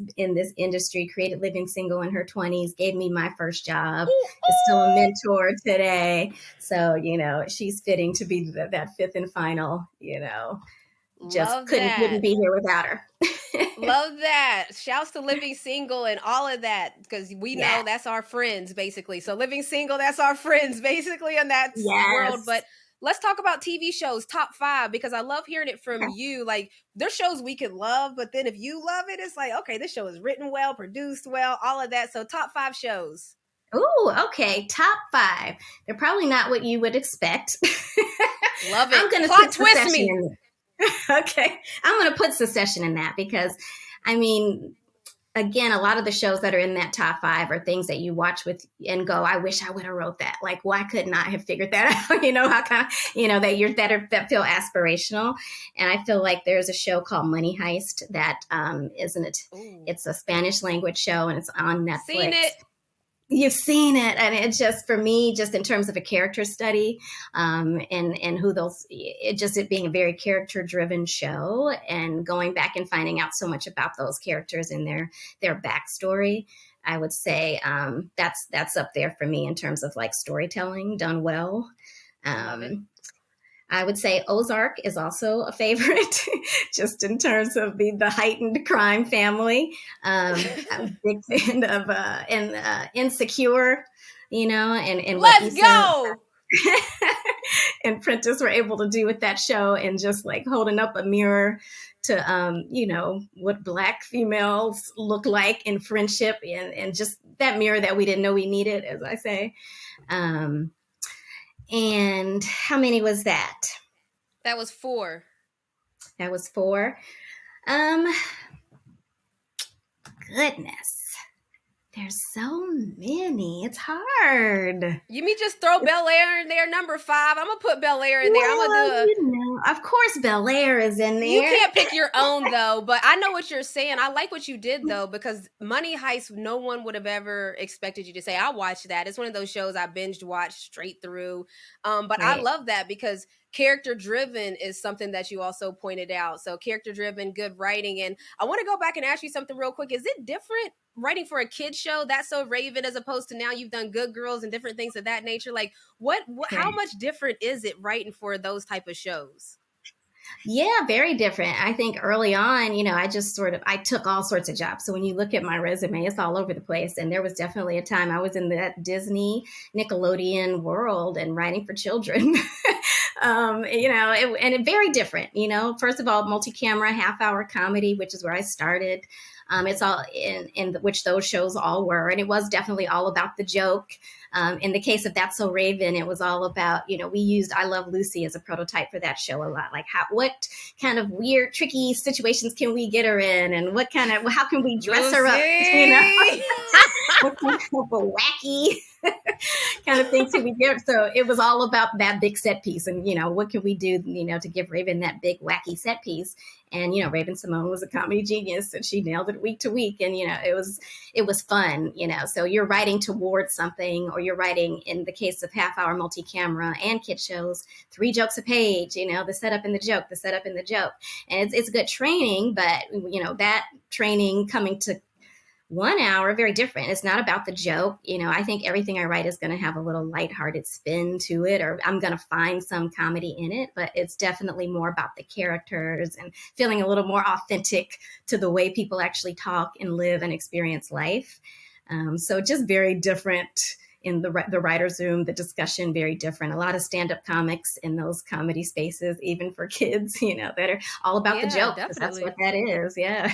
industry, created Living Single in her 20s, gave me my first job, is still a mentor today. So, she's fitting to be that 5th and final, wouldn't be here without her. Love that. Shouts to Living Single and all of that, because we know that's our friends, basically. So Living Single, that's our friends, basically, in that world. But let's talk about TV shows, top 5, because I love hearing it from you. Like, there's shows we could love, but then if you love it, it's like, okay, this show is written well, produced well, all of that. So top 5 shows. Ooh, okay. Top 5. They're probably not what you would expect. Love it. I'm going to plot twist me. Okay. I'm going to put Succession in that because, again, a lot of the shows that are in that top 5 are things that you watch with and go, I wish I would have wrote that. Like, why couldn't I have figured that out? How kind of, that feel aspirational. And I feel like there's a show called Money Heist that isn't it? Ooh. It's a Spanish language show and it's on Netflix. Seen it. You've seen it. And it's just, for me, just in terms of a character study and who it being a very character driven show and going back and finding out so much about those characters and their backstory. I would say that's up there for me in terms of like storytelling done well. I would say Ozark is also a favorite, just in terms of the heightened crime family. I'm a big fan of Insecure, and let's go. And Prentice were able to do with that show and just like holding up a mirror to, what Black females look like in friendship and just that mirror that we didn't know we needed, as I say. And how many was that? That was 4. That was 4. Goodness. There's so many. It's hard. You mean just throw Bel Air in there, number 5? I'm gonna put Bel Air in there. I'm gonna do of course, Bel Air is in there. You can't pick your own though, but I know what you're saying. I like what you did though, because Money Heist, no one would have ever expected you to say, I watched that. It's one of those shows I binged watched straight through. But I love that because character driven is something that you also pointed out. So character driven, good writing. And I want to go back and ask you something real quick. Is it different writing for a kid's show, That's So Raven, as opposed to now you've done Good Girls and different things of that nature? Like how much different is it writing for those type of shows? Yeah, very different. I think early on, I took all sorts of jobs. So when you look at my resume, it's all over the place. And there was definitely a time I was in that Disney, Nickelodeon world and writing for children. And very different, first of all, multi-camera, half-hour comedy, which is where I started. It's all in which those shows all were. And it was definitely all about the joke. In the case of That's So Raven, it was all about, we used I Love Lucy as a prototype for that show a lot. Like what kind of weird, tricky situations can we get her in? And how can we dress her up? What kind of a wacky kind of things can we give? So it was all about that big set piece. And, what can we do, to give Raven that big wacky set piece? And, Raven Simone was a comedy genius and she nailed it week to week. And, it was fun, so you're writing towards something, or you're writing, in the case of half-hour multi-camera and kid shows, 3 jokes a page, the setup and the joke. And it's good training, but, that training coming to 1 hour, very different. It's not about the joke. I think everything I write is going to have a little lighthearted spin to it, or I'm going to find some comedy in it, but it's definitely more about the characters and feeling a little more authentic to the way people actually talk and live and experience life. So just very different in the writer's room, the discussion, very different. A lot of stand-up comics in those comedy spaces, even for kids, that are all about the joke. That's what that is. Yeah.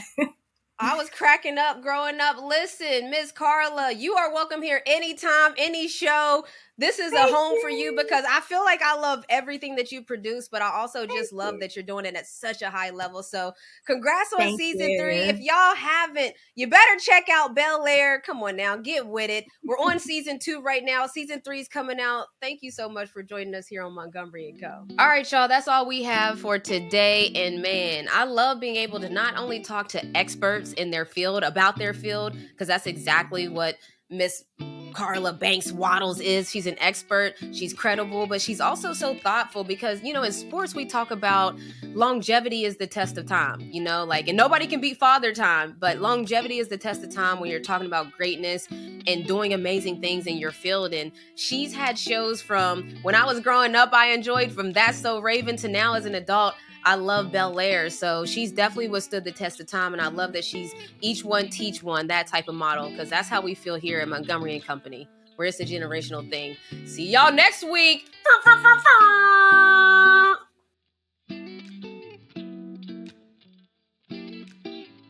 I was cracking up growing up. Listen, Miss Carla, you are welcome here anytime, any show. This is a home for you, because I feel like I love everything that you produce, but I also just love that you're doing it at such a high level. So congrats on season 3. If y'all haven't, you better check out Bel Air. Come on now, get with it. We're on season 2 right now. Season 3 is coming out. Thank you so much for joining us here on Montgomery Co. All right, y'all, that's all we have for today. And man, I love being able to not only talk to experts in their field about their field, because that's exactly what Miss Carla Banks-Waddles is. She's an expert, she's credible, but she's also so thoughtful, because, in sports we talk about longevity is the test of time, and nobody can beat father time, but longevity is the test of time when you're talking about greatness and doing amazing things in your field. And she's had shows from when I was growing up, I enjoyed, from That's So Raven to now as an adult, I love Bel Air. So she's definitely withstood the test of time. And I love that she's each one teach one, that type of model, because that's how we feel here at Montgomery & Company, where it's a generational thing. See y'all next week.